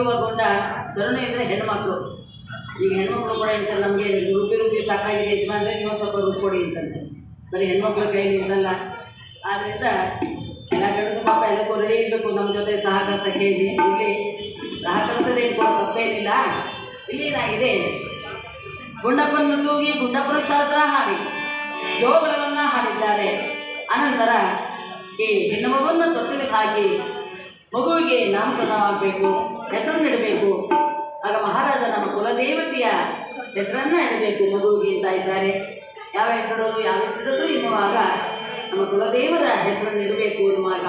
ಒಗೆಯುವಗೊಂಡ ಕರುಣೆ ಅಂದರೆ ಹೆಣ್ಮಕ್ಳು. ಈಗ ಹೆಣ್ಮಕ್ಳು ಕೂಡ ಹೇಳ್ತಾರೆ, ನಮಗೆ ರುಬ್ಬಿ ಸಾಕಾಗಿದೆ ಯಜಮಾನ್ರೆ, ನೀವು ಸ್ವಲ್ಪ ರುಬ್ಬಿಕೊಡಿ ಅಂತಂದು. ಬರೀ ಹೆಣ್ಮಕ್ಳ ಕೈಲಿ ಇರಲ್ಲ. ಆದ್ದರಿಂದ ಎಲ್ಲ ಗಂಡಸು ಪಾಪ ಎಲ್ಲಕ್ಕೂ ರೆಡಿ ಇರಬೇಕು ನಮ್ಮ ಜೊತೆ ಸಹಕರಿಸಕ್ಕೆ. ಇಲ್ಲಿ ಸಹಕರಿಸೋದೇನು ಕೂಡ ತಪ್ಪೇನಿಲ್ಲ. ಇಲ್ಲಿ ಏನಾಗಿದೆ, ಗುಂಡಪ್ಪನ ತೂಗಿ ಗುಂಡಪ್ಪನ ಶಾಸ್ತ್ರ ಹಾಡಿ ಜೋಗಳನ್ನ ಹಾಡಿದ್ದಾರೆ. ಅನಂತರ ಈ ಹೆಣ್ಣು ಮಗುವನ್ನು ತೊಟ್ಟಿಗೆ ಹಾಕಿ ಮಗುವಿಗೆ ನಾಮಕರಣ ಆಗಬೇಕು, ಹೆಸರನ್ನು ಇಡಬೇಕು. ಆಗ ಮಹಾರಾಜ ನಮ್ಮ ಕುಲದೇವತೆಯ ಹೆಸರನ್ನ ಇಡಬೇಕು ಮಗುವಿಗೆ ಅಂತ ಇದ್ದಾರೆ. ಯಾವ ಹೆಸರಿಡೋದು, ಯಾವ ಹೆಸರಿಡೋದು ಎನ್ನುವಾಗ ನಮ್ಮ ಕುಲದೇವರ ಹೆಸರನ್ನು ಇಡಬೇಕು ಎನ್ನುವಾಗ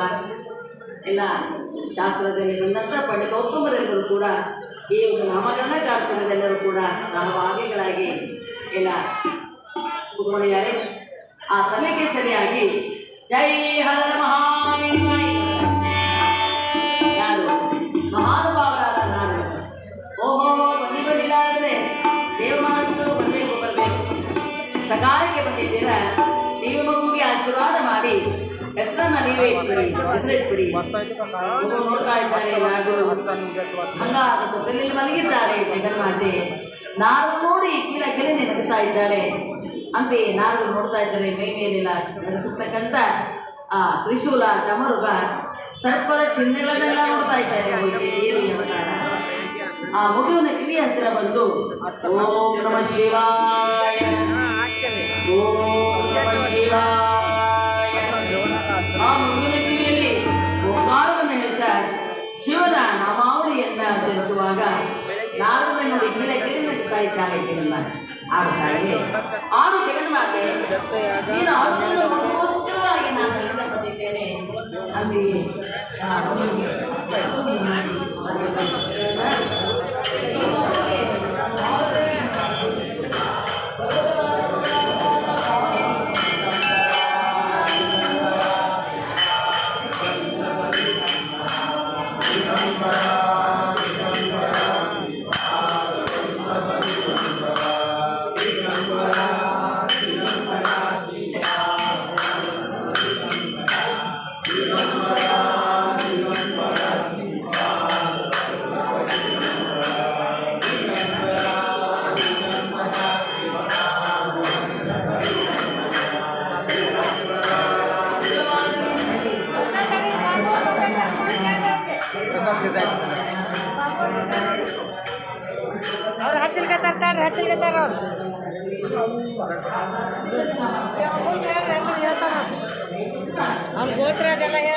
ಎಲ್ಲ ಶಾಸ್ತ್ರದಲ್ಲಿ ಬಂದಂಥ ಪಂಡಿತೋತ್ತಮರೆಲ್ಲರೂ ಕೂಡ ಈ ಒಂದು ನಾಮಕರಣ ಕಾರ್ಯಕ್ರಮದೆಲ್ಲರೂ ಕೂಡ ಸಹಭಾಗಿಗಳಾಗಿ ಎಲ್ಲ ಕೂತ್ಕೊಂಡಿದ್ದಾರೆ. ಆ ಸಮಯಕ್ಕೆ ಸರಿಯಾಗಿ ಜೈ ಹರ ಮಹಾದೇವ ಯಾರು ಮಹಾನುಭಾವರಾದ ನಾನು ಓಹೋ ಬಂದಿಲ್ಲ ಅಂದರೆ ದೇವಮಹಾರಾಜರು ಬರಬೇಕು. ಸಕಾಲಕ್ಕೆ ಬಂದಿದ್ದೀರಾ, ನೀವು ಮಗುವಿಗೆ ಆಶೀರ್ವಾದ ಮಾಡಿ ಹೆಸರನ್ನ ನೀವೇ ಇಟ್ಬಿಡಿ. ಮಗು ನೋಡ್ತಾ ಇದ್ದಾರೆ, ನಾಡು ಹಂಗಾದಲ್ಲಿ ಮಲಗಿದ್ದಾರೆ ಜಗನ್ಮಾತೆ. ನಾರು ನೋಡಿ ಕೀಳ ಕೆಳಗೆ ನಗುತ್ತಾ ಇದ್ದಾಳೆ. ಅಂತೆಯೇ ನಾರು ನೋಡ್ತಾ ಇದ್ದಾರೆ ಮೈ ಮೇಲೆಲ್ಲ ನಡೆಸತಕ್ಕಂಥ ಆ ತ್ರಿಶೂಲ, ಡಮರುಗ, ಸರ್ಪರ ಚಿಹ್ನೆಗಳನ್ನೆಲ್ಲ ನೋಡ್ತಾ ಇದ್ದಾರೆ ದೇವಿ ಅವತಾರ. ಆ ಮಗುವಿನ ಕಿವಿ ಹತ್ತಿರ ಬಂದು ಓಂ ನಮ ಶಿವಾಯ, ಓಂ ನಮ ಶಿವಾಯ. ಆ ಮಗುವಿನ ಕಿವಿಯಲ್ಲಿ ಓಂಕಾರವನ್ನು ಹೇಳ್ತಾ ಶಿವನ ನಾಮಾವಳಿಯನ್ನ ತಿಳಿಸುವಾಗ ನಾರದನ್ನು ನೋಡಿ ಕೀಳ ಕೆಳಗೆ ನಗುತ್ತಾ ಇದ್ದಾಳೆ ಜಗನ್ಮಾತೆ. ಆಗುತ್ತಾಳೆ ಆರು ಜಗನ್ಮಾತೆ, ನೀನು ಆಡುವುದನ್ನು ನೋಡುವೋಸ್ಕರವಾಗಿ ನಾನು ಇಲ್ಲಿಂದ ಬಂದಿದ್ದೇನೆ ಅಂತೆಯೇ और हासिल का तरतार हम गोत्र जला है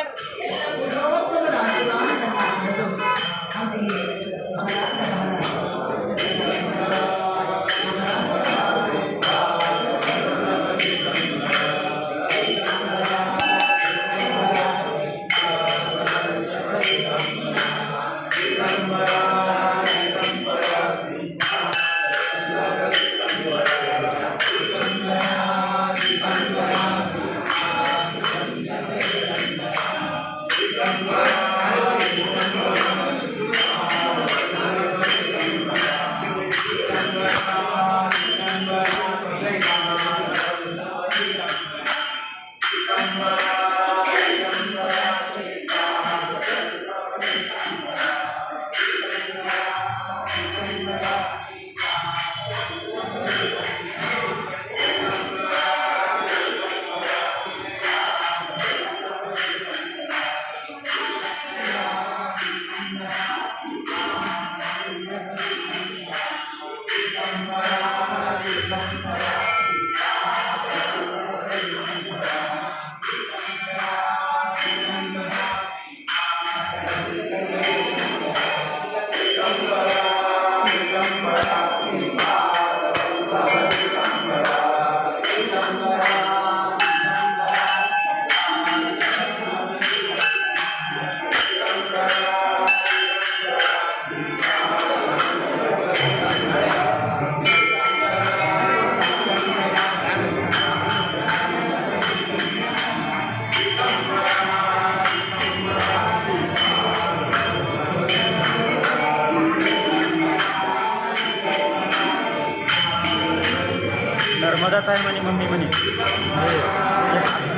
नर्मदा ताई म्हणे मम्मी म्हणे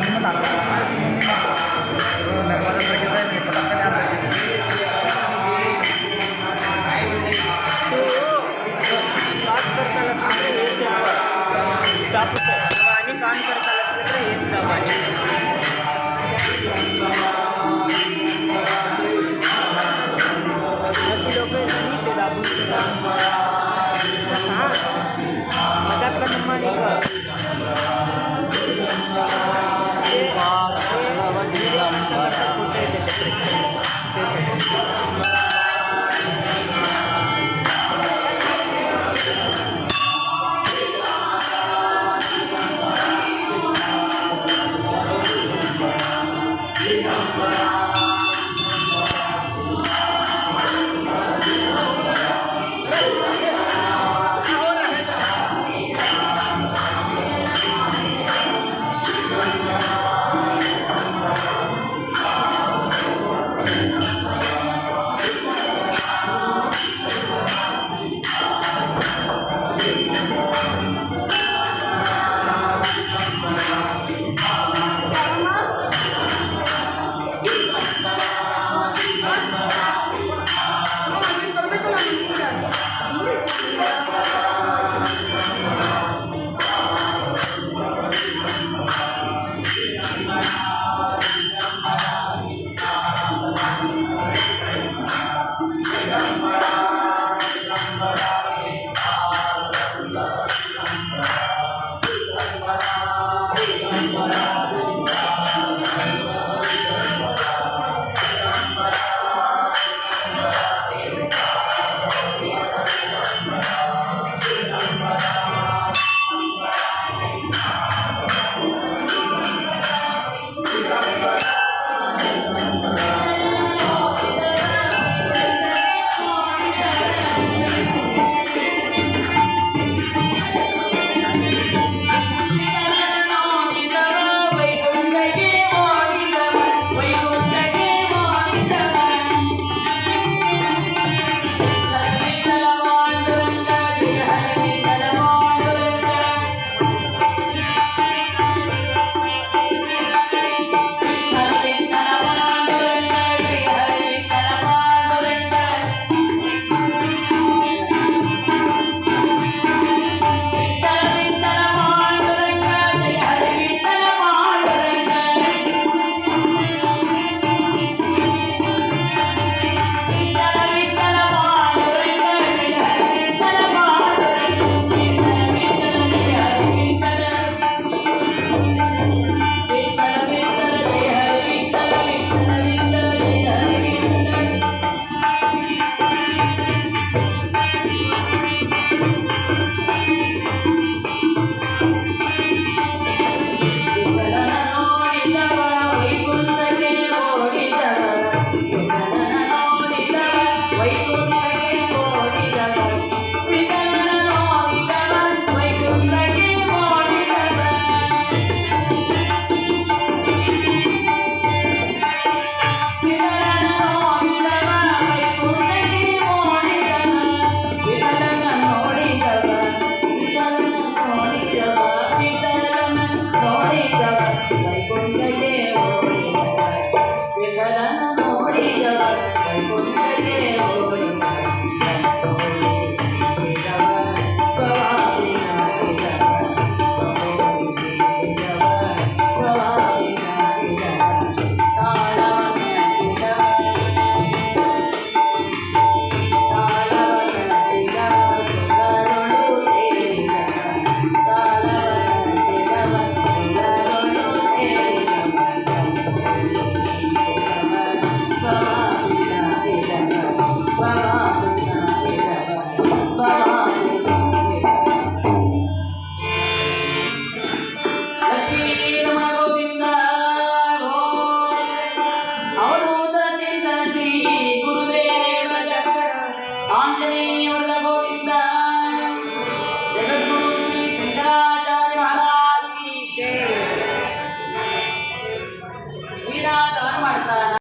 नर्मदा ताई बात करता